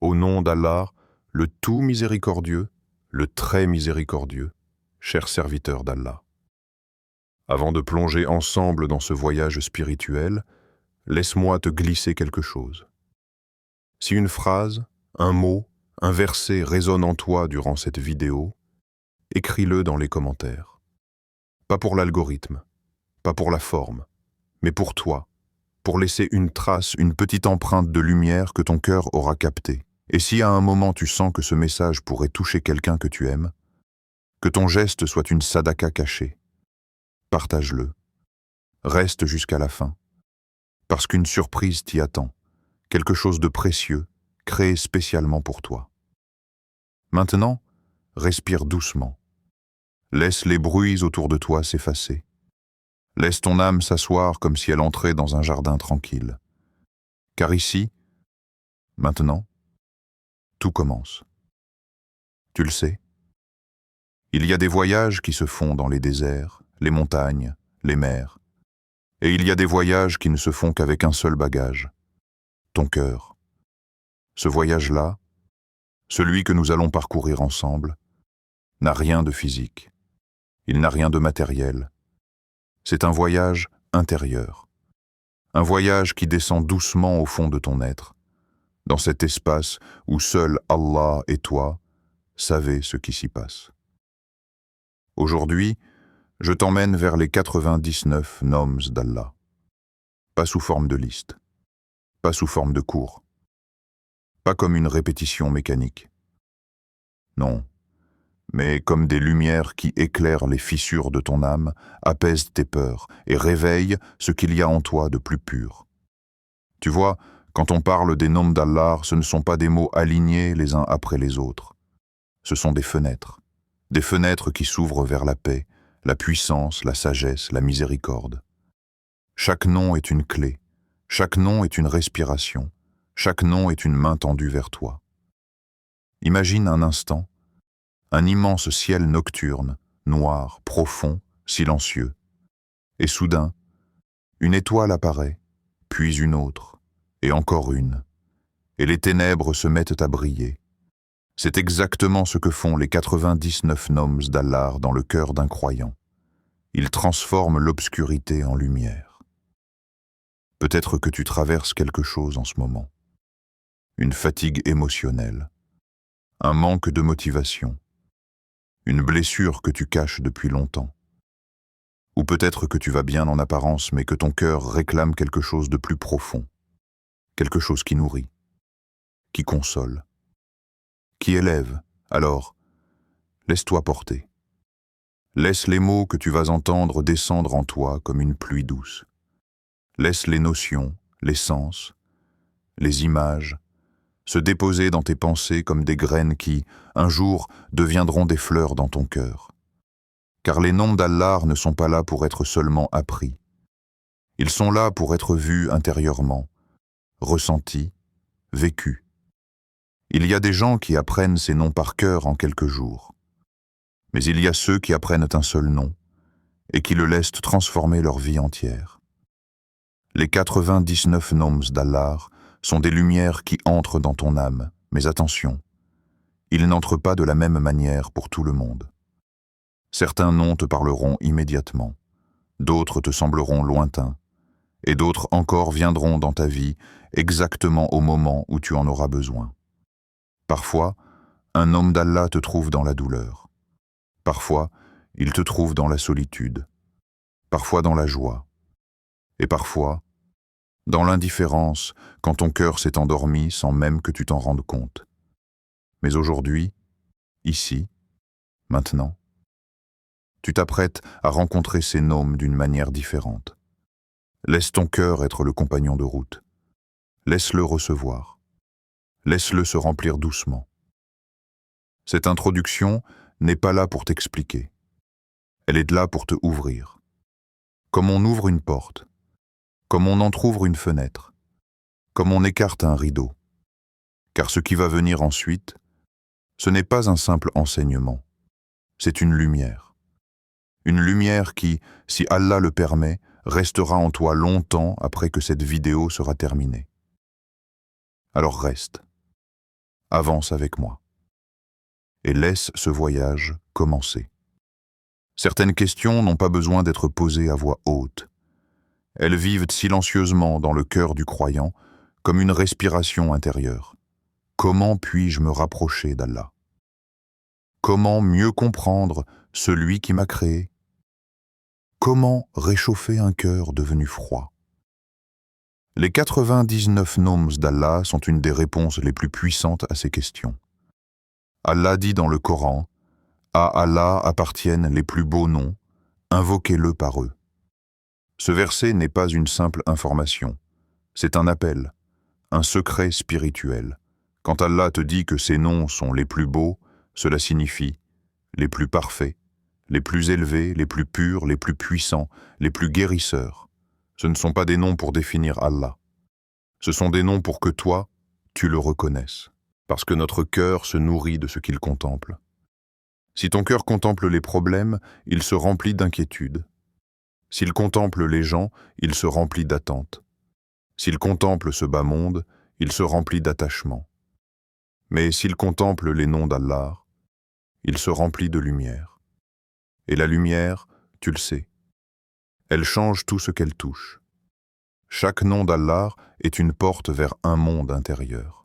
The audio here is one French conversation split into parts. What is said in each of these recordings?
Au nom d'Allah, le tout miséricordieux, le très miséricordieux, cher serviteur d'Allah. Avant de plonger ensemble dans ce voyage spirituel, laisse-moi te glisser quelque chose. Si une phrase, un mot, un verset résonne en toi durant cette vidéo, écris-le dans les commentaires. Pas pour l'algorithme, pas pour la forme, mais pour toi, pour laisser une trace, une petite empreinte de lumière que ton cœur aura captée. Et si à un moment tu sens que ce message pourrait toucher quelqu'un que tu aimes, que ton geste soit une sadaka cachée, partage-le. Reste jusqu'à la fin, parce qu'une surprise t'y attend, quelque chose de précieux, créé spécialement pour toi. Maintenant, respire doucement. Laisse les bruits autour de toi s'effacer. Laisse ton âme s'asseoir comme si elle entrait dans un jardin tranquille. Car ici, maintenant, tout commence. Tu le sais, il y a des voyages qui se font dans les déserts, les montagnes, les mers. Et il y a des voyages qui ne se font qu'avec un seul bagage, ton cœur. Ce voyage-là, celui que nous allons parcourir ensemble, n'a rien de physique. Il n'a rien de matériel. C'est un voyage intérieur. Un voyage qui descend doucement au fond de ton être, dans cet espace où seul Allah et toi savez ce qui s'y passe. Aujourd'hui, je t'emmène vers les 99 noms d'Allah. Pas sous forme de liste, pas sous forme de cours, pas comme une répétition mécanique. Non, mais comme des lumières qui éclairent les fissures de ton âme, apaisent tes peurs et réveillent ce qu'il y a en toi de plus pur. Tu vois, quand on parle des noms d'Allah, ce ne sont pas des mots alignés les uns après les autres. Ce sont des fenêtres qui s'ouvrent vers la paix, la puissance, la sagesse, la miséricorde. Chaque nom est une clé, chaque nom est une respiration, chaque nom est une main tendue vers toi. Imagine un instant, un immense ciel nocturne, noir, profond, silencieux. Et soudain, une étoile apparaît, puis une autre, et encore une. Et les ténèbres se mettent à briller. C'est exactement ce que font les 99 noms d'Allah dans le cœur d'un croyant. Ils transforment l'obscurité en lumière. Peut-être que tu traverses quelque chose en ce moment. Une fatigue émotionnelle, un manque de motivation, une blessure que tu caches depuis longtemps. Ou peut-être que tu vas bien en apparence, mais que ton cœur réclame quelque chose de plus profond, quelque chose qui nourrit, qui console, qui élève. Alors, laisse-toi porter. Laisse les mots que tu vas entendre descendre en toi comme une pluie douce. Laisse les notions, les sens, les images, se déposer dans tes pensées comme des graines qui, un jour, deviendront des fleurs dans ton cœur. Car les noms d'Allah ne sont pas là pour être seulement appris. Ils sont là pour être vus intérieurement, ressentis, vécus. Il y a des gens qui apprennent ces noms par cœur en quelques jours. Mais il y a ceux qui apprennent un seul nom et qui le laissent transformer leur vie entière. Les 99 noms d'Allah sont des lumières qui entrent dans ton âme, mais attention, ils n'entrent pas de la même manière pour tout le monde. Certains noms te parleront immédiatement, d'autres te sembleront lointains, et d'autres encore viendront dans ta vie exactement au moment où tu en auras besoin. Parfois, un nom d'Allah te trouve dans la douleur. Parfois, il te trouve dans la solitude. Parfois dans la joie. Et parfois, dans l'indifférence, quand ton cœur s'est endormi sans même que tu t'en rendes compte. Mais aujourd'hui, ici, maintenant, tu t'apprêtes à rencontrer ces noms d'une manière différente. Laisse ton cœur être le compagnon de route. Laisse-le recevoir. Laisse-le se remplir doucement. Cette introduction n'est pas là pour t'expliquer. Elle est là pour te ouvrir. Comme on ouvre une porte, comme on entr'ouvre une fenêtre, comme on écarte un rideau. Car ce qui va venir ensuite, ce n'est pas un simple enseignement, c'est une lumière. Une lumière qui, si Allah le permet, restera en toi longtemps après que cette vidéo sera terminée. Alors reste. avance avec moi. Et laisse ce voyage commencer. Certaines questions n'ont pas besoin d'être posées à voix haute. Elles vivent silencieusement dans le cœur du croyant, comme une respiration intérieure. Comment puis-je me rapprocher d'Allah? Comment mieux comprendre celui qui m'a créé? Comment réchauffer un cœur devenu froid? Les 99 noms d'Allah sont une des réponses les plus puissantes à ces questions. Allah dit dans le Coran: « À Allah appartiennent les plus beaux noms, invoquez-le par eux. » Ce verset n'est pas une simple information, c'est un appel, un secret spirituel. Quand Allah te dit que ces noms sont les plus beaux, cela signifie les plus parfaits, les plus élevés, les plus purs, les plus puissants, les plus guérisseurs. Ce ne sont pas des noms pour définir Allah. Ce sont des noms pour que toi, tu le reconnaisses, parce que notre cœur se nourrit de ce qu'il contemple. Si ton cœur contemple les problèmes, il se remplit d'inquiétude. S'il contemple les gens, il se remplit d'attente. S'il contemple ce bas monde, il se remplit d'attachement. Mais s'il contemple les noms d'Allah, il se remplit de lumière. Et la lumière, tu le sais, elle change tout ce qu'elle touche. Chaque nom d'Allah est une porte vers un monde intérieur.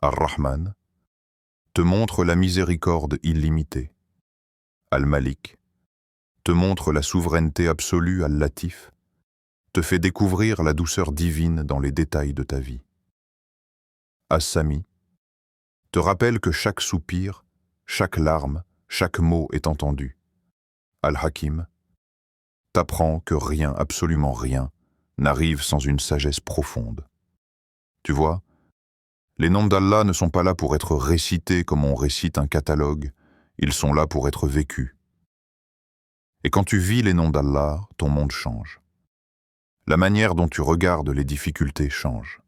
Ar-Rahman te montre la miséricorde illimitée. Al-Malik te montre la souveraineté absolue. Al-Latif te fait découvrir la douceur divine dans les détails de ta vie. As-Sami te rappelle que chaque soupir, chaque larme, chaque mot est entendu. Al-Hakim t'apprend que rien, absolument rien, n'arrive sans une sagesse profonde. Tu vois, les noms d'Allah ne sont pas là pour être récités comme on récite un catalogue, ils sont là pour être vécus. Et quand tu vis les noms d'Allah, ton monde change. La manière dont tu regardes les difficultés change.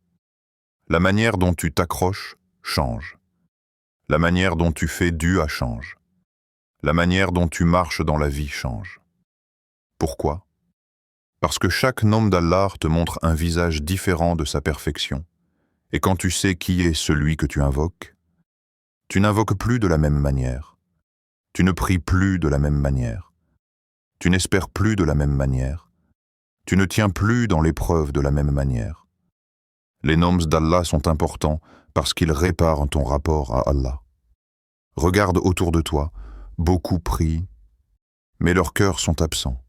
La manière dont tu t'accroches change. La manière dont tu fais dua change. La manière dont tu marches dans la vie change. Pourquoi? Parce que chaque nom d'Allah te montre un visage différent de sa perfection. Et quand tu sais qui est celui que tu invoques, tu n'invoques plus de la même manière. Tu ne pries plus de la même manière. Tu n'espères plus de la même manière. Tu ne tiens plus dans l'épreuve de la même manière. Les noms d'Allah sont importants parce qu'ils réparent ton rapport à Allah. Regarde autour de toi, beaucoup prient, mais leurs cœurs sont absents.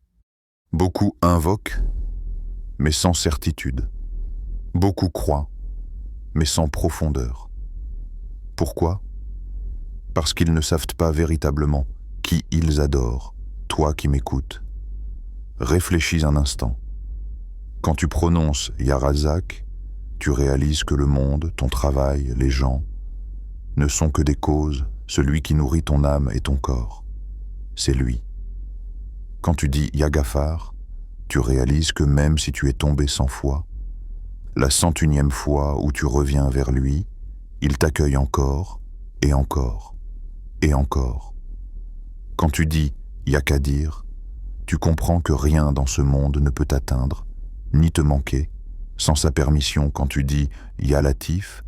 Beaucoup invoquent, mais sans certitude. Beaucoup croient, mais sans profondeur. Pourquoi? Parce qu'ils ne savent pas véritablement qui ils adorent, toi qui m'écoutes. Réfléchis un instant. Quand tu prononces Ya Razak, tu réalises que le monde, ton travail, les gens, ne sont que des causes, celui qui nourrit ton âme et ton corps. C'est lui. Quand tu dis Ya Ghafar, tu réalises que même si tu es tombé 100 fois, la 101e fois où tu reviens vers lui, il t'accueille encore, et encore, et encore. Quand tu dis Ya Qadir, tu comprends que rien dans ce monde ne peut t'atteindre, ni te manquer. Sans sa permission, quand tu dis Ya Latif,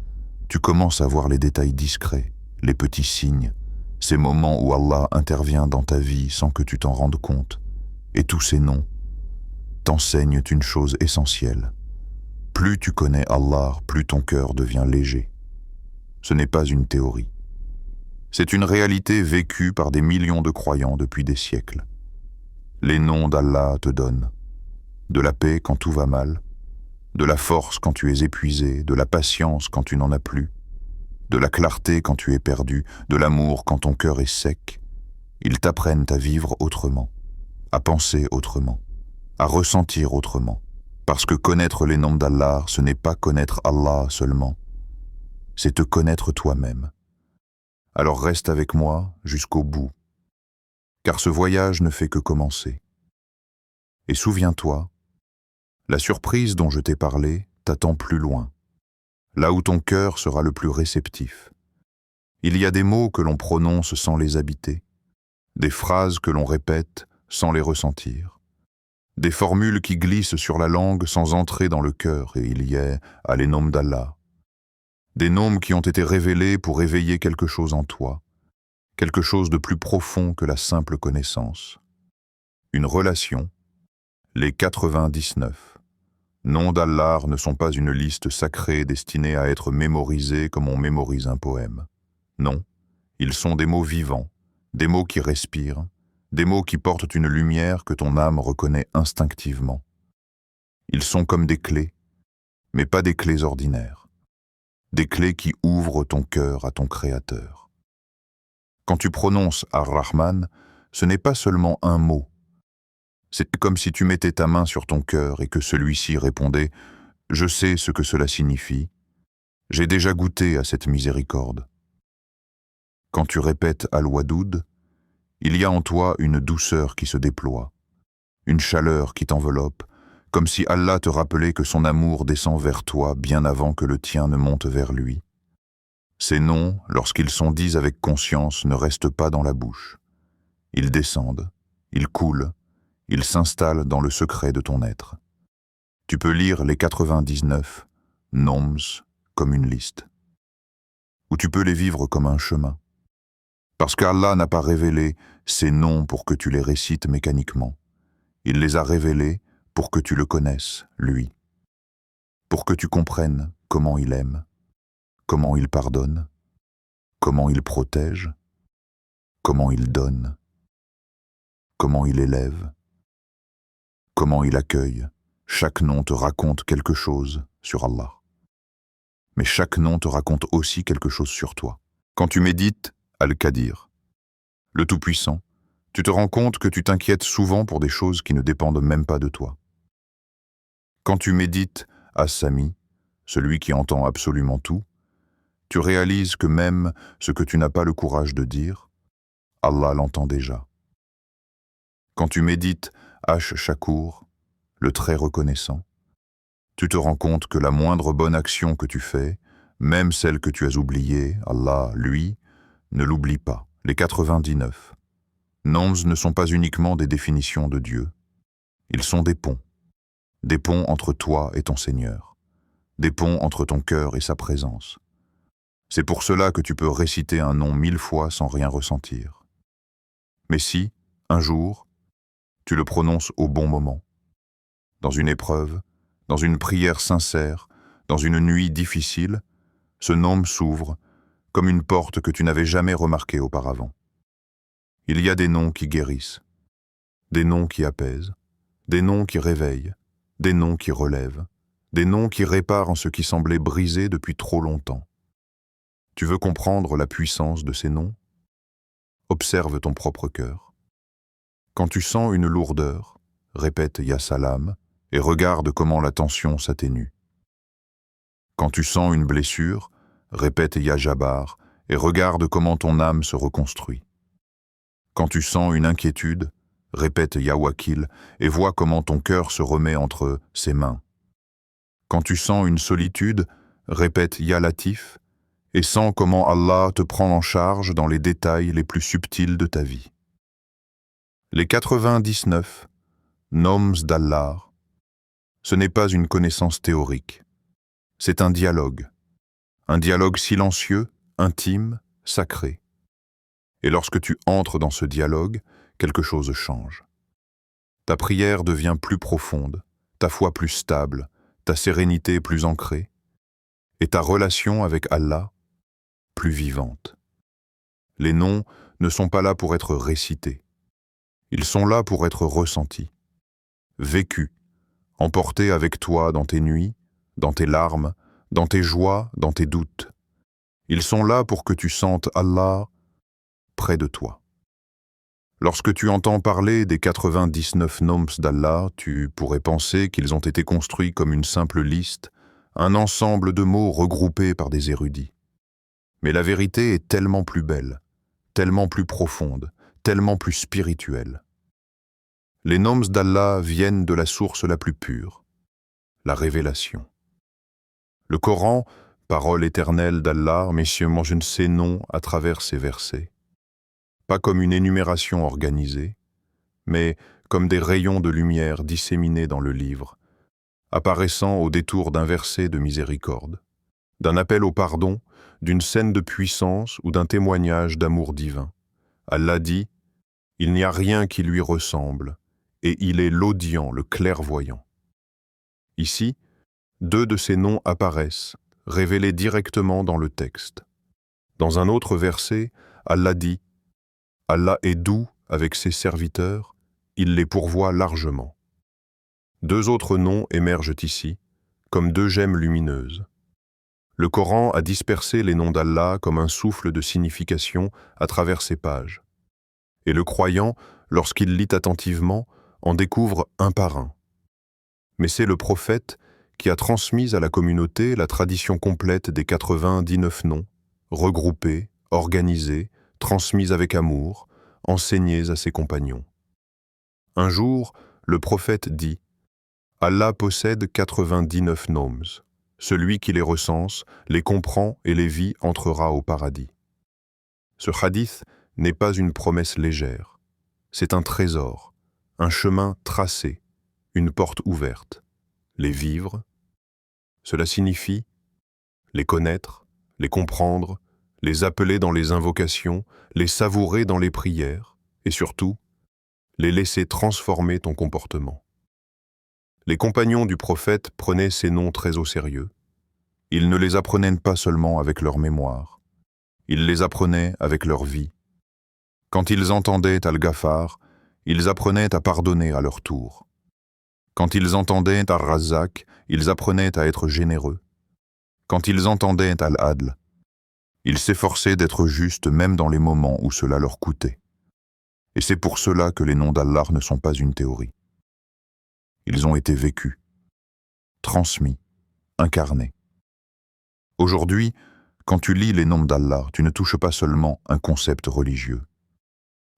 tu commences à voir les détails discrets, les petits signes, ces moments où Allah intervient dans ta vie sans que tu t'en rendes compte. Et tous ces noms t'enseignent une chose essentielle. Plus tu connais Allah, plus ton cœur devient léger. Ce n'est pas une théorie. C'est une réalité vécue par des millions de croyants depuis des siècles. Les noms d'Allah te donnent de la paix quand tout va mal, de la force quand tu es épuisé, de la patience quand tu n'en as plus, de la clarté quand tu es perdu, de l'amour quand ton cœur est sec. Ils t'apprennent à vivre autrement, à penser autrement, à ressentir autrement. Parce que connaître les noms d'Allah, ce n'est pas connaître Allah seulement, c'est te connaître toi-même. Alors reste avec moi jusqu'au bout, car ce voyage ne fait que commencer. Et souviens-toi, la surprise dont je t'ai parlé t'attend plus loin, là où ton cœur sera le plus réceptif. Il y a des mots que l'on prononce sans les habiter, des phrases que l'on répète sans les ressentir, des formules qui glissent sur la langue sans entrer dans le cœur, et il y a les noms d'Allah. Des noms qui ont été révélés pour éveiller quelque chose en toi, quelque chose de plus profond que la simple connaissance. Une relation, les 99. Noms d'Allah ne sont pas une liste sacrée destinée à être mémorisée comme on mémorise un poème. Non, ils sont des mots vivants, des mots qui respirent, des mots qui portent une lumière que ton âme reconnaît instinctivement. Ils sont comme des clés, mais pas des clés ordinaires. Des clés qui ouvrent ton cœur à ton Créateur. Quand tu prononces Ar-Rahman, ce n'est pas seulement un mot. C'est comme si tu mettais ta main sur ton cœur et que celui-ci répondait « Je sais ce que cela signifie. J'ai déjà goûté à cette miséricorde. » Quand tu répètes Al-Wadoud, il y a en toi une douceur qui se déploie, une chaleur qui t'enveloppe, comme si Allah te rappelait que son amour descend vers toi bien avant que le tien ne monte vers lui. Ces noms, lorsqu'ils sont dits avec conscience, ne restent pas dans la bouche. Ils descendent, ils coulent, ils s'installent dans le secret de ton être. Tu peux lire les 99 noms comme une liste. Ou tu peux les vivre comme un chemin. Parce qu'Allah n'a pas révélé ces noms pour que tu les récites mécaniquement. Il les a révélés pour que tu le connaisses, lui. Pour que tu comprennes comment il aime, comment il pardonne, comment il protège, comment il donne, comment il élève, comment il accueille. Chaque nom te raconte quelque chose sur Allah. Mais chaque nom te raconte aussi quelque chose sur toi. Quand tu médites Al-Qadir, le Tout-Puissant, tu te rends compte que tu t'inquiètes souvent pour des choses qui ne dépendent même pas de toi. Quand tu médites As-Sami, celui qui entend absolument tout, tu réalises que même ce que tu n'as pas le courage de dire, Allah l'entend déjà. Quand tu médites Ash-Shakur, le très reconnaissant, tu te rends compte que la moindre bonne action que tu fais, même celle que tu as oubliée, Allah, lui, ne l'oublie pas. Les 99 noms ne sont pas uniquement des définitions de Dieu. Ils sont des ponts entre toi et ton Seigneur, des ponts entre ton cœur et sa présence. C'est pour cela que tu peux réciter un nom 1000 fois sans rien ressentir. Mais si, un jour, tu le prononces au bon moment, dans une épreuve, dans une prière sincère, dans une nuit difficile, ce nom s'ouvre comme une porte que tu n'avais jamais remarquée auparavant. Il y a des noms qui guérissent, des noms qui apaisent, des noms qui réveillent, des noms qui relèvent, des noms qui réparent en ce qui semblait brisé depuis trop longtemps. Tu veux comprendre la puissance de ces noms? Observe ton propre cœur. Quand tu sens une lourdeur, répète Ya Salam et regarde comment la tension s'atténue. Quand tu sens une blessure, répète Ya Jabbar et regarde comment ton âme se reconstruit. Quand tu sens une inquiétude, répète Ya Wakil et vois comment ton cœur se remet entre ses mains. Quand tu sens une solitude, répète Ya Latif et sens comment Allah te prend en charge dans les détails les plus subtils de ta vie. Les 99 noms d'Allah, ce n'est pas une connaissance théorique, c'est un dialogue silencieux, intime, sacré. Et lorsque tu entres dans ce dialogue, quelque chose change. Ta prière devient plus profonde, ta foi plus stable, ta sérénité plus ancrée, et ta relation avec Allah plus vivante. Les noms ne sont pas là pour être récités. Ils sont là pour être ressentis, vécus, emportés avec toi dans tes nuits, dans tes larmes, dans tes joies, dans tes doutes. Ils sont là pour que tu sentes Allah près de toi. Lorsque tu entends parler des 99 noms d'Allah, tu pourrais penser qu'ils ont été construits comme une simple liste, un ensemble de mots regroupés par des érudits. Mais la vérité est tellement plus belle, tellement plus profonde, tellement plus spirituelle. Les noms d'Allah viennent de la source la plus pure, la révélation. Le Coran, parole éternelle d'Allah, messieurs, mentionne ces noms à travers ces versets. Pas comme une énumération organisée, mais comme des rayons de lumière disséminés dans le livre, apparaissant au détour d'un verset de miséricorde. d'un appel au pardon, d'une scène de puissance ou d'un témoignage d'amour divin. Allah dit, « Il n'y a rien qui lui ressemble, et il est l'audient, le clairvoyant. » Ici, deux de ces noms apparaissent, révélés directement dans le texte. Dans un autre verset, Allah dit, « Allah est doux avec ses serviteurs, il les pourvoit largement. » Deux autres noms émergent ici, comme deux gemmes lumineuses. Le Coran a dispersé les noms d'Allah comme un souffle de signification à travers ses pages. Et le croyant, lorsqu'il lit attentivement, en découvre un par un. Mais c'est le prophète qui a transmis à la communauté la tradition complète des 99 noms, regroupés, organisés, transmis avec amour, enseignés à ses compagnons. Un jour, le prophète dit, « Allah possède 99 noms. Celui qui les recense, les comprend et les vit entrera au paradis. » Ce hadith n'est pas une promesse légère. C'est un trésor, un chemin tracé, une porte ouverte. Les vivre, cela signifie les connaître, les comprendre, les appeler dans les invocations, les savourer dans les prières, et surtout, les laisser transformer ton comportement. Les compagnons du prophète prenaient ces noms très au sérieux. Ils ne les apprenaient pas seulement avec leur mémoire, ils les apprenaient avec leur vie. Quand ils entendaient Al-Ghafar, ils apprenaient à pardonner à leur tour. Quand ils entendaient Ar-Razzaq, ils apprenaient à être généreux. Quand ils entendaient Al-Adl, ils s'efforçaient d'être justes même dans les moments où cela leur coûtait. Et c'est pour cela que les noms d'Allah ne sont pas une théorie. Ils ont été vécus, transmis, incarnés. Aujourd'hui, quand tu lis les noms d'Allah, tu ne touches pas seulement un concept religieux.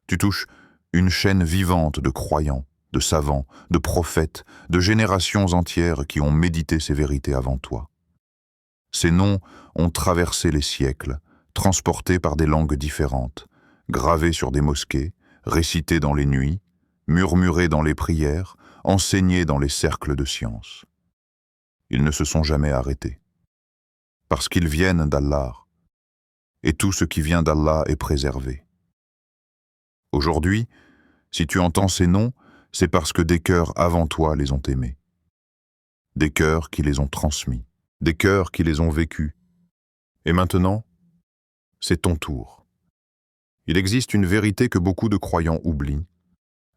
Tu touches une chaîne vivante de croyants, de savants, de prophètes, de générations entières qui ont médité ces vérités avant toi. Ces noms ont traversé les siècles, transportés par des langues différentes, gravés sur des mosquées, récités dans les nuits, murmurés dans les prières, enseignés dans les cercles de science. Ils ne se sont jamais arrêtés. Parce qu'ils viennent d'Allah, et tout ce qui vient d'Allah est préservé. Aujourd'hui, si tu entends ces noms, c'est parce que des cœurs avant toi les ont aimés. Des cœurs qui les ont transmis, des cœurs qui les ont vécus. Et maintenant, c'est ton tour. Il existe une vérité que beaucoup de croyants oublient.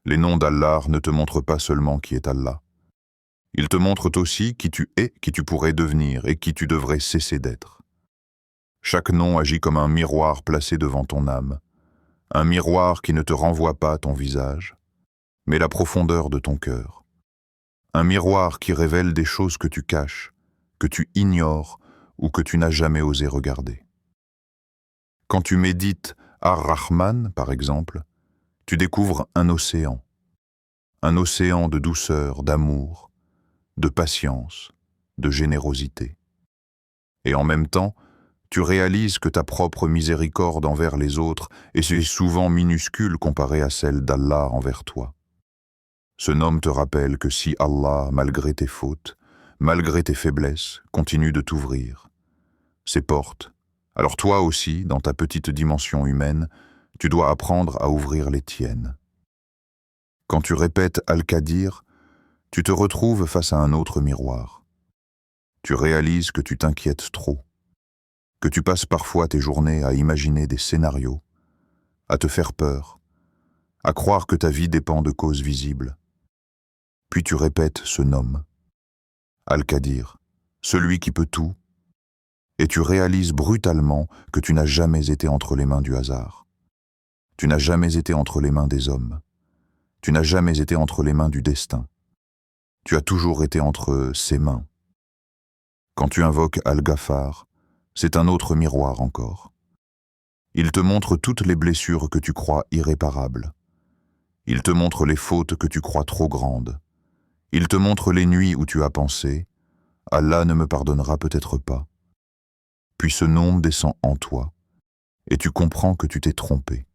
Les noms d'Allah ne te montrent pas seulement qui est Allah. Ils te montrent aussi qui tu es, qui tu pourrais devenir et qui tu devrais cesser d'être. Chaque nom agit comme un miroir placé devant ton âme. Un miroir qui ne te renvoie pas ton visage, mais la profondeur de ton cœur. Un miroir qui révèle des choses que tu caches, que tu ignores ou que tu n'as jamais osé regarder. Quand tu médites Ar-Rahman, par exemple, tu découvres un océan de douceur, d'amour, de patience, de générosité. Et en même temps, tu réalises que ta propre miséricorde envers les autres est souvent minuscule comparée à celle d'Allah envers toi. Ce nom te rappelle que si Allah, malgré tes fautes, malgré tes faiblesses, continue de t'ouvrir ses portes, alors toi aussi, dans ta petite dimension humaine, tu dois apprendre à ouvrir les tiennes. Quand tu répètes Al-Qadir, tu te retrouves face à un autre miroir. Tu réalises que tu t'inquiètes trop, que tu passes parfois tes journées à imaginer des scénarios, à te faire peur, à croire que ta vie dépend de causes visibles. Puis tu répètes ce nom, Al-Qadir, celui qui peut tout, et tu réalises brutalement que tu n'as jamais été entre les mains du hasard. Tu n'as jamais été entre les mains des hommes. Tu n'as jamais été entre les mains du destin. Tu as toujours été entre ses mains. Quand tu invoques Al-Ghafar, c'est un autre miroir encore. Il te montre toutes les blessures que tu crois irréparables. Il te montre les fautes que tu crois trop grandes. Il te montre les nuits où tu as pensé « Allah ne me pardonnera peut-être pas ». Puis ce nom descend en toi, et tu comprends que tu t'es trompé,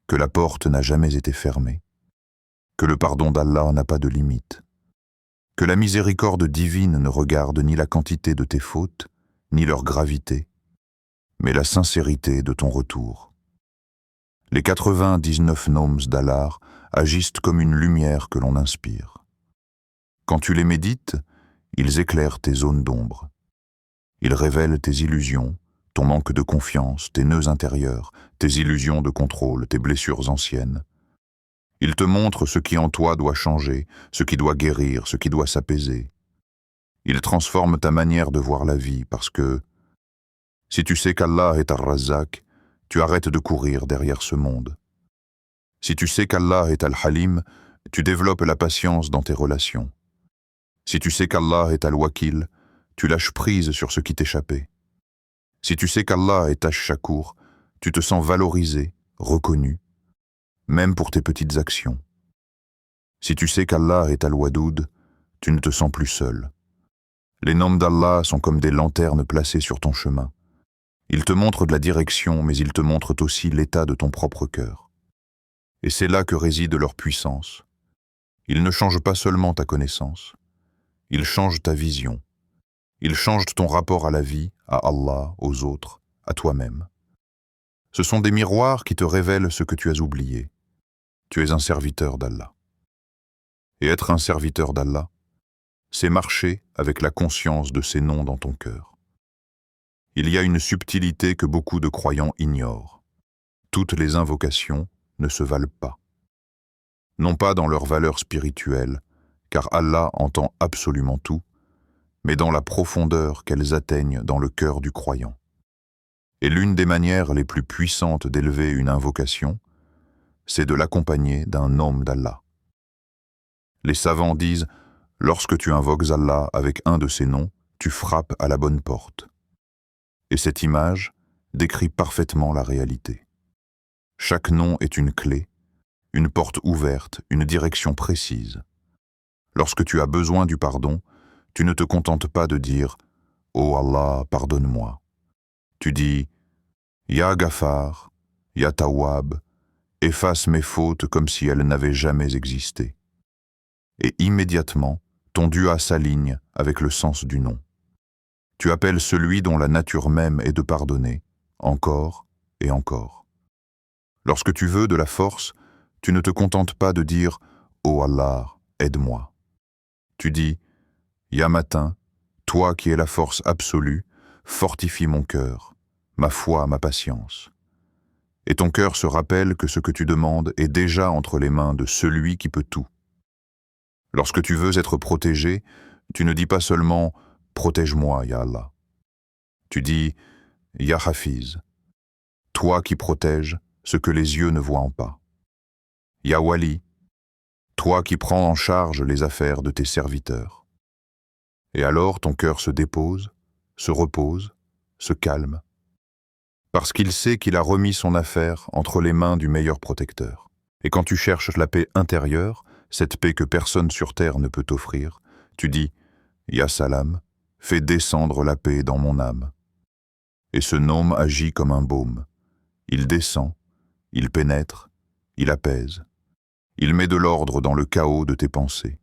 que la porte n'a jamais été fermée, que le pardon d'Allah n'a pas de limite, que la miséricorde divine ne regarde ni la quantité de tes fautes, ni leur gravité, mais la sincérité de ton retour. Les 99 noms d'Allah agissent comme une lumière que l'on inspire. Quand tu les médites, ils éclairent tes zones d'ombre. Ils révèlent tes illusions, ton manque de confiance, tes nœuds intérieurs, tes illusions de contrôle, tes blessures anciennes. Ils te montrent ce qui en toi doit changer, ce qui doit guérir, ce qui doit s'apaiser. Ils transforment ta manière de voir la vie parce que, si tu sais qu'Allah est Ar-Razzaq, tu arrêtes de courir derrière ce monde. Si tu sais qu'Allah est Al-Halim, tu développes la patience dans tes relations. Si tu sais qu'Allah est Al-Wakil, tu lâches prise sur ce qui t'échappait. Si tu sais qu'Allah est Ash-Shakur, tu te sens valorisé, reconnu, même pour tes petites actions. Si tu sais qu'Allah est Al-Wadoud, tu ne te sens plus seul. Les noms d'Allah sont comme des lanternes placées sur ton chemin. Ils te montrent de la direction, mais ils te montrent aussi l'état de ton propre cœur. Et c'est là que réside leur puissance. Ils ne changent pas seulement ta connaissance, ils changent ta vision. Ils changent ton rapport à la vie, à Allah, aux autres, à toi-même. Ce sont des miroirs qui te révèlent ce que tu as oublié. Tu es un serviteur d'Allah. Et être un serviteur d'Allah, c'est marcher avec la conscience de ces noms dans ton cœur. Il y a une subtilité que beaucoup de croyants ignorent. Toutes les invocations ne se valent pas. Non pas dans leur valeur spirituelle, car Allah entend absolument tout, mais dans la profondeur qu'elles atteignent dans le cœur du croyant. Et l'une des manières les plus puissantes d'élever une invocation, c'est de l'accompagner d'un nom d'Allah. Les savants disent, lorsque tu invoques Allah avec un de ses noms, tu frappes à la bonne porte. Et cette image décrit parfaitement la réalité. Chaque nom est une clé, une porte ouverte, une direction précise. Lorsque tu as besoin du pardon, tu ne te contentes pas de dire « Oh Allah, pardonne-moi ». Tu dis « Ya Ghaffar, Ya Tawwab », efface mes fautes comme si elles n'avaient jamais existé. Et immédiatement, ton dua s'aligne avec le sens du nom. Tu appelles celui dont la nature même est de pardonner, encore et encore. Lorsque tu veux de la force, tu ne te contentes pas de dire « Oh Allah, aide-moi ». Tu dis « Ya matin, toi qui es la force absolue, fortifie mon cœur, ma foi, ma patience. » Et ton cœur se rappelle que ce que tu demandes est déjà entre les mains de celui qui peut tout. Lorsque tu veux être protégé, tu ne dis pas seulement « Protège-moi, Ya Allah ». Tu dis « Ya Hafiz », toi qui protèges ce que les yeux ne voient pas. Ya Wali, toi qui prends en charge les affaires de tes serviteurs. Et alors ton cœur se dépose, se repose, se calme, parce qu'il sait qu'il a remis son affaire entre les mains du meilleur protecteur. Et quand tu cherches la paix intérieure, cette paix que personne sur terre ne peut t'offrir, tu dis « Ya Salam, fais descendre la paix dans mon âme. » Et ce nom agit comme un baume. Il descend, il pénètre, il apaise. Il met de l'ordre dans le chaos de tes pensées.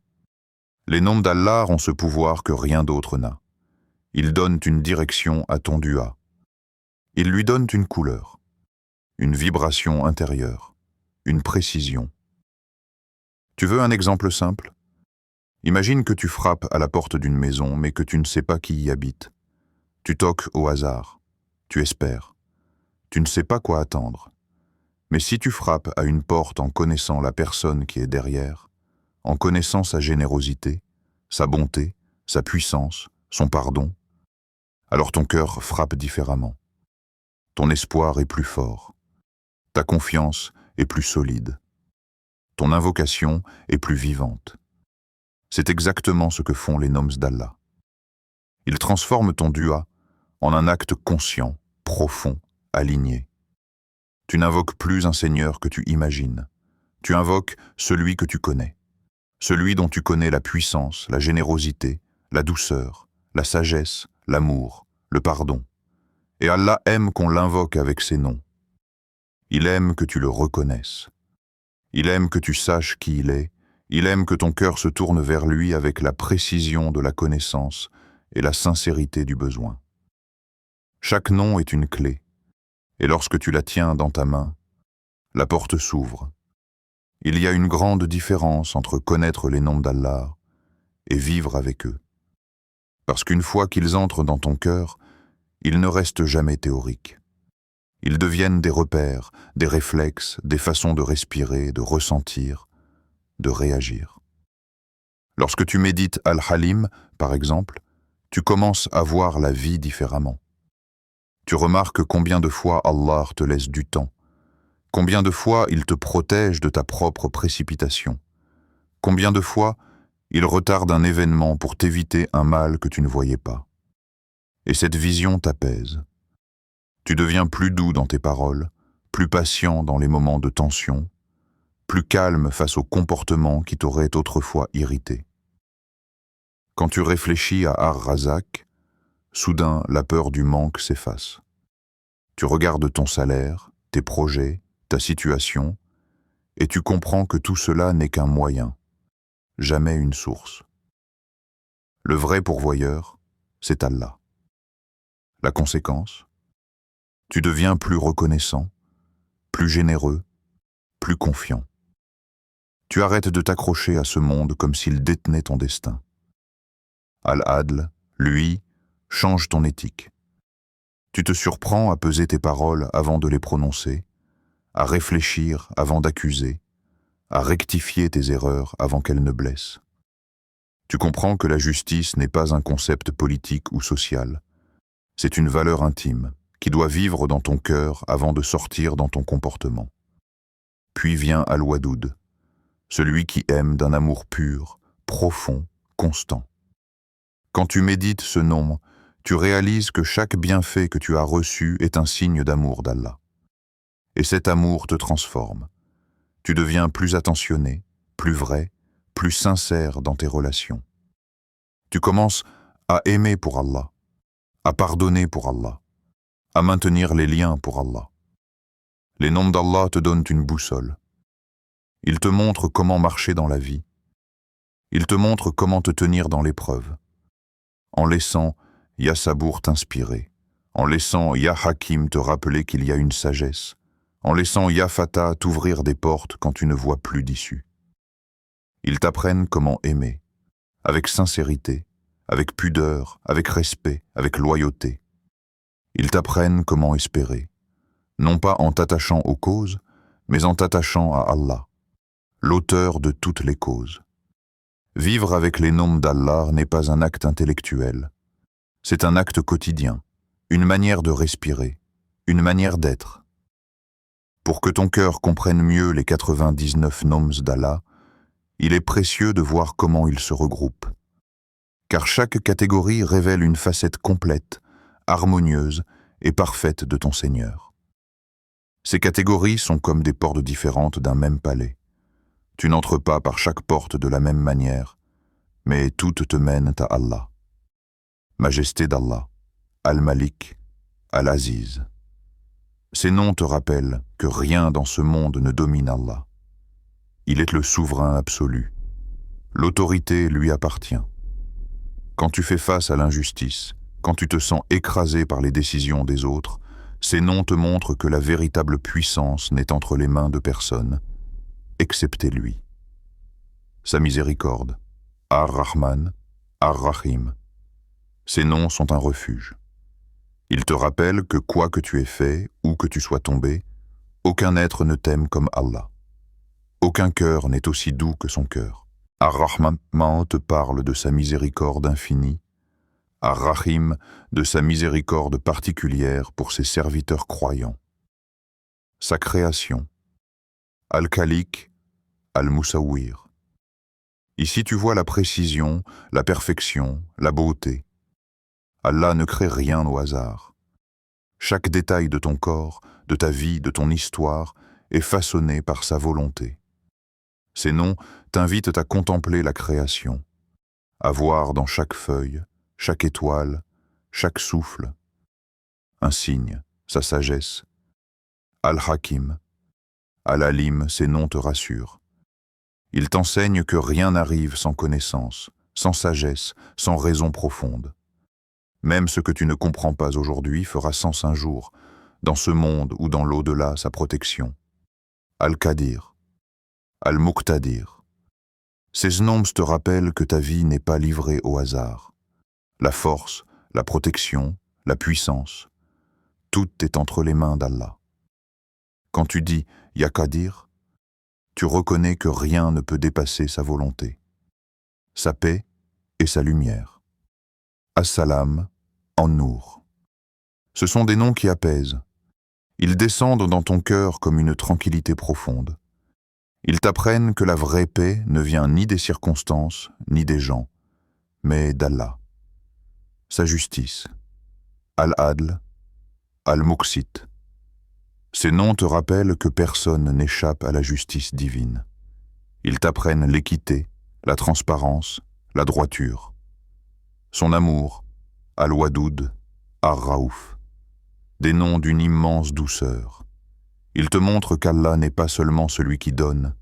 Les noms d'Allah ont ce pouvoir que rien d'autre n'a. Ils donnent une direction à ton dua. Ils lui donnent une couleur, une vibration intérieure, une précision. Tu veux un exemple simple? Imagine que tu frappes à la porte d'une maison, mais que tu ne sais pas qui y habite. Tu toques au hasard. Tu espères. Tu ne sais pas quoi attendre. Mais si tu frappes à une porte en connaissant la personne qui est derrière, en connaissant sa générosité, sa bonté, sa puissance, son pardon, alors ton cœur frappe différemment. Ton espoir est plus fort. Ta confiance est plus solide. Ton invocation est plus vivante. C'est exactement ce que font les noms d'Allah. Ils transforment ton dua en un acte conscient, profond, aligné. Tu n'invoques plus un Seigneur que tu imagines. Tu invoques celui que tu connais. Celui dont tu connais la puissance, la générosité, la douceur, la sagesse, l'amour, le pardon. Et Allah aime qu'on l'invoque avec ses noms. Il aime que tu le reconnaisses. Il aime que tu saches qui il est. Il aime que ton cœur se tourne vers lui avec la précision de la connaissance et la sincérité du besoin. Chaque nom est une clé, et lorsque tu la tiens dans ta main, la porte s'ouvre. Il y a une grande différence entre connaître les noms d'Allah et vivre avec eux. Parce qu'une fois qu'ils entrent dans ton cœur, ils ne restent jamais théoriques. Ils deviennent des repères, des réflexes, des façons de respirer, de ressentir, de réagir. Lorsque tu médites Al-Halim, par exemple, tu commences à voir la vie différemment. Tu remarques combien de fois Allah te laisse du temps, combien de fois il te protège de ta propre précipitation, combien de fois il retarde un événement pour t'éviter un mal que tu ne voyais pas. Et cette vision t'apaise. Tu deviens plus doux dans tes paroles, plus patient dans les moments de tension, plus calme face aux comportements qui t'auraient autrefois irrité. Quand tu réfléchis à Ar-Razak, soudain la peur du manque s'efface. Tu regardes ton salaire, tes projets, ta situation, et tu comprends que tout cela n'est qu'un moyen, jamais une source. Le vrai pourvoyeur, c'est Allah. La conséquence, tu deviens plus reconnaissant, plus généreux, plus confiant. Tu arrêtes de t'accrocher à ce monde comme s'il détenait ton destin. Al-Adl, lui, change ton éthique. Tu te surprends à peser tes paroles avant de les prononcer, à réfléchir avant d'accuser, à rectifier tes erreurs avant qu'elles ne blessent. Tu comprends que la justice n'est pas un concept politique ou social. C'est une valeur intime qui doit vivre dans ton cœur avant de sortir dans ton comportement. Puis vient Al-Wadoud, celui qui aime d'un amour pur, profond, constant. Quand tu médites ce nom, tu réalises que chaque bienfait que tu as reçu est un signe d'amour d'Allah. Et cet amour te transforme. Tu deviens plus attentionné, plus vrai, plus sincère dans tes relations. Tu commences à aimer pour Allah, à pardonner pour Allah, à maintenir les liens pour Allah. Les noms d'Allah te donnent une boussole. Ils te montrent comment marcher dans la vie. Ils te montrent comment te tenir dans l'épreuve. En laissant Ya Sabour t'inspirer, en laissant Ya Hakim te rappeler qu'il y a une sagesse, en laissant Ya Fatah t'ouvrir des portes quand tu ne vois plus d'issue. Ils t'apprennent comment aimer, avec sincérité, avec pudeur, avec respect, avec loyauté. Ils t'apprennent comment espérer, non pas en t'attachant aux causes, mais en t'attachant à Allah, l'auteur de toutes les causes. Vivre avec les noms d'Allah n'est pas un acte intellectuel, c'est un acte quotidien, une manière de respirer, une manière d'être. Pour que ton cœur comprenne mieux les 99 noms d'Allah, il est précieux de voir comment ils se regroupent. Car chaque catégorie révèle une facette complète, harmonieuse et parfaite de ton Seigneur. Ces catégories sont comme des portes différentes d'un même palais. Tu n'entres pas par chaque porte de la même manière, mais toutes te mènent à Allah. Majesté d'Allah, Al-Malik, Al-Aziz. Ces noms te rappellent que rien dans ce monde ne domine Allah. Il est le souverain absolu. L'autorité lui appartient. Quand tu fais face à l'injustice, quand tu te sens écrasé par les décisions des autres, ces noms te montrent que la véritable puissance n'est entre les mains de personne, excepté lui. Sa miséricorde, Ar-Rahman, Ar-Rahim. Ces noms sont un refuge. Ils te rappellent que quoi que tu aies fait, ou que tu sois tombé, aucun être ne t'aime comme Allah. Aucun cœur n'est aussi doux que son cœur. Ar-Rahman te parle de sa miséricorde infinie, Ar-Rahim de sa miséricorde particulière pour ses serviteurs croyants. Sa création, Al-Khaliq, Al-Musawwir. Ici tu vois la précision, la perfection, la beauté. Allah ne crée rien au hasard. Chaque détail de ton corps, de ta vie, de ton histoire est façonné par sa volonté. Ces noms t'invitent à contempler la création, à voir dans chaque feuille, chaque étoile, chaque souffle, un signe, sa sagesse. Al-Hakim, Al-Alim, ces noms te rassurent. Ils t'enseignent que rien n'arrive sans connaissance, sans sagesse, sans raison profonde. Même ce que tu ne comprends pas aujourd'hui fera sens un jour, dans ce monde ou dans l'au-delà, sa protection. Al-Qadir, Al-Muqtadir. Ces noms te rappellent que ta vie n'est pas livrée au hasard. La force, la protection, la puissance, tout est entre les mains d'Allah. Quand tu dis « Ya Qadir », tu reconnais que rien ne peut dépasser sa volonté, sa paix et sa lumière. As-Salam, An-Nour. Ce sont des noms qui apaisent. Ils descendent dans ton cœur comme une tranquillité profonde. Ils t'apprennent que la vraie paix ne vient ni des circonstances, ni des gens, mais d'Allah. Sa justice. Al-Adl, Al-Muqsit. Ces noms te rappellent que personne n'échappe à la justice divine. Ils t'apprennent l'équité, la transparence, la droiture. Son amour, Al-Wadoud, Ar-Raouf. Des noms d'une immense douceur. Ils te montrent qu'Allah n'est pas seulement celui qui donne,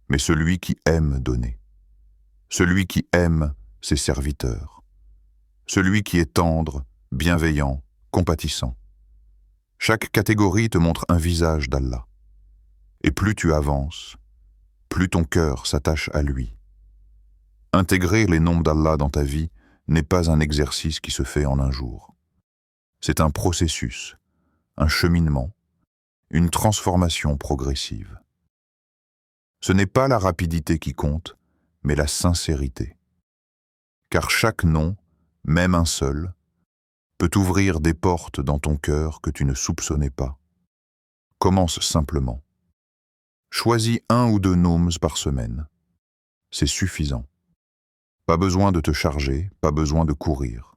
mais celui qui aime donner. Celui qui aime ses serviteurs. Celui qui est tendre, bienveillant, compatissant. Chaque catégorie te montre un visage d'Allah. Et plus tu avances, plus ton cœur s'attache à lui. Intégrer les noms d'Allah dans ta vie n'est pas un exercice qui se fait en un jour. C'est un processus, un cheminement, une transformation progressive. Ce n'est pas la rapidité qui compte, mais la sincérité. Car chaque nom, même un seul, peut ouvrir des portes dans ton cœur que tu ne soupçonnais pas. Commence simplement. Choisis 1 ou 2 noms par semaine. C'est suffisant. Pas besoin de te charger, pas besoin de courir.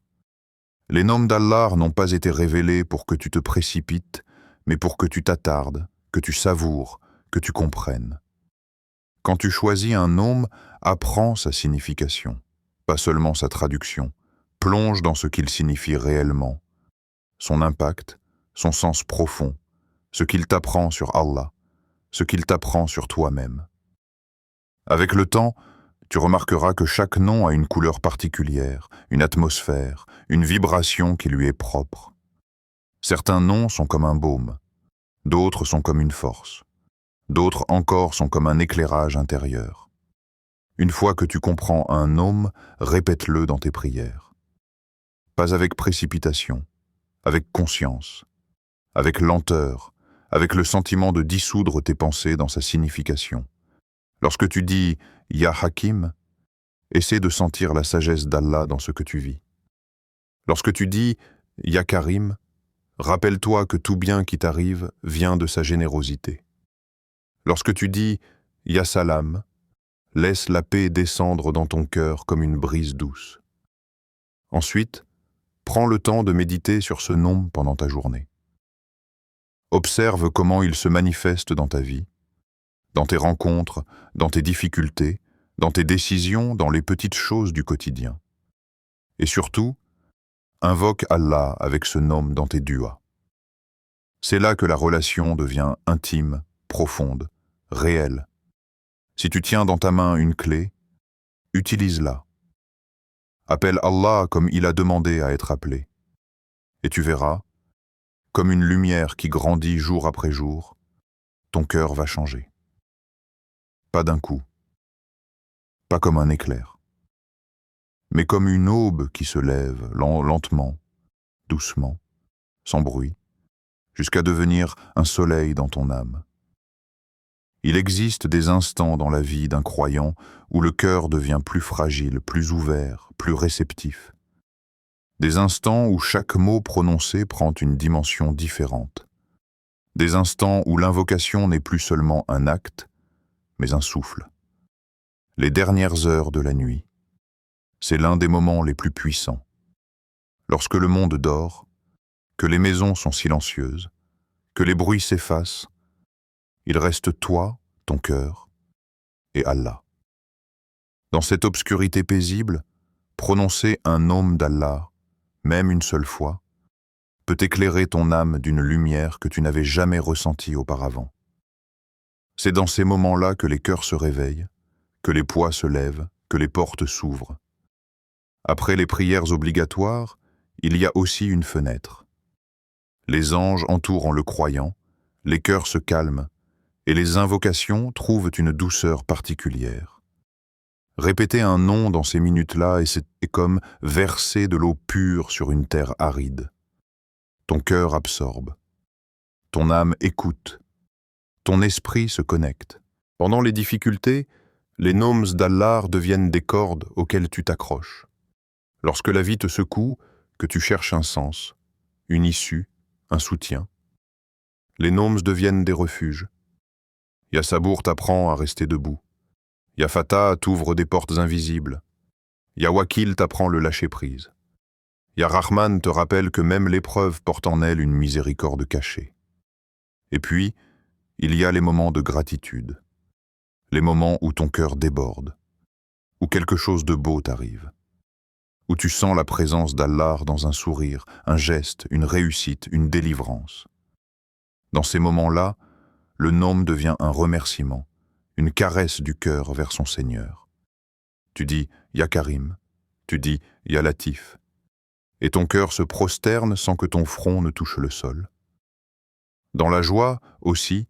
Les noms d'Allah n'ont pas été révélés pour que tu te précipites, mais pour que tu t'attardes, que tu savoures, que tu comprennes. Quand tu choisis un nom, apprends sa signification, pas seulement sa traduction. Plonge dans ce qu'il signifie réellement, son impact, son sens profond, ce qu'il t'apprend sur Allah, ce qu'il t'apprend sur toi-même. Avec le temps, tu remarqueras que chaque nom a une couleur particulière, une atmosphère, une vibration qui lui est propre. Certains noms sont comme un baume, d'autres sont comme une force, d'autres encore sont comme un éclairage intérieur. Une fois que tu comprends un nom, répète-le dans tes prières. Pas avec précipitation, avec conscience, avec lenteur, avec le sentiment de dissoudre tes pensées dans sa signification. Lorsque tu dis « Ya Hakim », essaie de sentir la sagesse d'Allah dans ce que tu vis. Lorsque tu dis « Ya Karim », rappelle-toi que tout bien qui t'arrive vient de sa générosité. Lorsque tu dis « Ya Salam », laisse la paix descendre dans ton cœur comme une brise douce. Ensuite, prends le temps de méditer sur ce nom pendant ta journée. Observe comment il se manifeste dans ta vie, dans tes rencontres, dans tes difficultés, dans tes décisions, dans les petites choses du quotidien. Et surtout, invoque Allah avec ce nom dans tes duas. C'est là que la relation devient intime, profonde, réelle. Si tu tiens dans ta main une clé, utilise-la. Appelle Allah comme il a demandé à être appelé. Et tu verras, comme une lumière qui grandit jour après jour, ton cœur va changer. Pas d'un coup, pas comme un éclair, mais comme une aube qui se lève lentement, doucement, sans bruit, jusqu'à devenir un soleil dans ton âme. Il existe des instants dans la vie d'un croyant où le cœur devient plus fragile, plus ouvert, plus réceptif. Des instants où chaque mot prononcé prend une dimension différente. Des instants où l'invocation n'est plus seulement un acte, mais un souffle. Les dernières heures de la nuit, c'est l'un des moments les plus puissants. Lorsque le monde dort, que les maisons sont silencieuses, que les bruits s'effacent, il reste toi, ton cœur, et Allah. Dans cette obscurité paisible, prononcer un nom d'Allah, même une seule fois, peut éclairer ton âme d'une lumière que tu n'avais jamais ressentie auparavant. C'est dans ces moments-là que les cœurs se réveillent, que les poids se lèvent, que les portes s'ouvrent. Après les prières obligatoires, il y a aussi une fenêtre. Les anges entourent le croyant, les cœurs se calment, et les invocations trouvent une douceur particulière. Répéter un nom dans ces minutes-là est comme verser de l'eau pure sur une terre aride. Ton cœur absorbe, ton âme écoute, ton esprit se connecte. Pendant les difficultés, les noms d'Allah deviennent des cordes auxquelles tu t'accroches. Lorsque la vie te secoue, que tu cherches un sens, une issue, un soutien, les noms deviennent des refuges. Ya Sabour t'apprend à rester debout. Ya Fatah t'ouvre des portes invisibles. Ya Wakil t'apprend le lâcher-prise. Ya Rahman te rappelle que même l'épreuve porte en elle une miséricorde cachée. Et puis, il y a les moments de gratitude, les moments où ton cœur déborde, où quelque chose de beau t'arrive, où tu sens la présence d'Allah dans un sourire, un geste, une réussite, une délivrance. Dans ces moments-là, le nom devient un remerciement, une caresse du cœur vers son Seigneur. Tu dis « Ya Karim », tu dis « Ya Latif », et ton cœur se prosterne sans que ton front ne touche le sol. Dans la joie, aussi,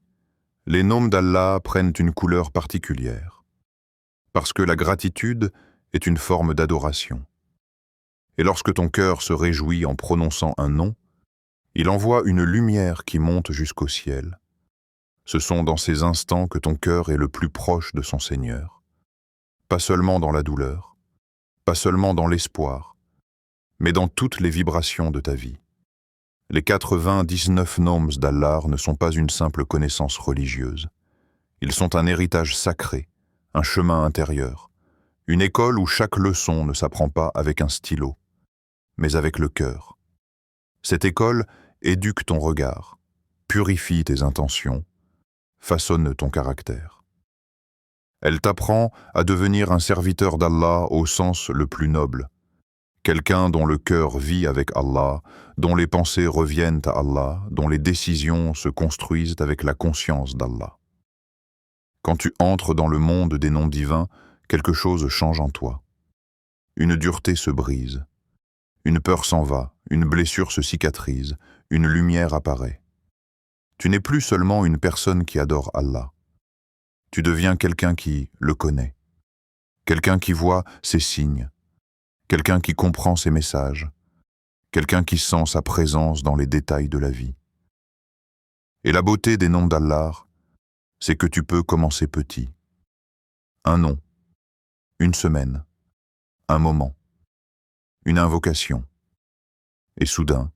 les noms d'Allah prennent une couleur particulière, parce que la gratitude est une forme d'adoration. Et lorsque ton cœur se réjouit en prononçant un nom, il envoie une lumière qui monte jusqu'au ciel. Ce sont dans ces instants que ton cœur est le plus proche de son Seigneur. Pas seulement dans la douleur, pas seulement dans l'espoir, mais dans toutes les vibrations de ta vie. Les 99 noms d'Allah ne sont pas une simple connaissance religieuse. Ils sont un héritage sacré, un chemin intérieur, une école où chaque leçon ne s'apprend pas avec un stylo, mais avec le cœur. Cette école éduque ton regard, purifie tes intentions, façonne ton caractère. Elle t'apprend à devenir un serviteur d'Allah au sens le plus noble, quelqu'un dont le cœur vit avec Allah, dont les pensées reviennent à Allah, dont les décisions se construisent avec la conscience d'Allah. Quand tu entres dans le monde des noms divins, quelque chose change en toi. Une dureté se brise, une peur s'en va, une blessure se cicatrise, une lumière apparaît. Tu n'es plus seulement une personne qui adore Allah. Tu deviens quelqu'un qui le connaît, quelqu'un qui voit ses signes, quelqu'un qui comprend ses messages, quelqu'un qui sent sa présence dans les détails de la vie. Et la beauté des noms d'Allah, c'est que tu peux commencer petit. Un nom, une semaine, un moment, une invocation, et soudain,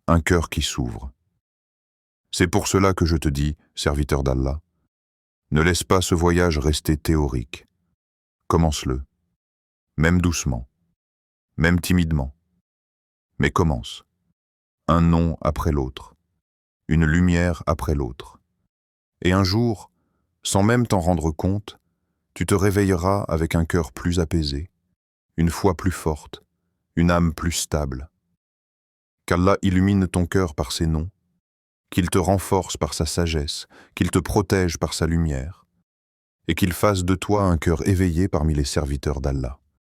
un cœur qui s'ouvre. C'est pour cela que je te dis, serviteur d'Allah, ne laisse pas ce voyage rester théorique. Commence-le, même doucement, même timidement. Mais commence. Un nom après l'autre, une lumière après l'autre. Et un jour, sans même t'en rendre compte, tu te réveilleras avec un cœur plus apaisé, une foi plus forte, une âme plus stable. Qu'Allah illumine ton cœur par ses noms, qu'il te renforce par sa sagesse, qu'il te protège par sa lumière, et qu'il fasse de toi un cœur éveillé parmi les serviteurs d'Allah.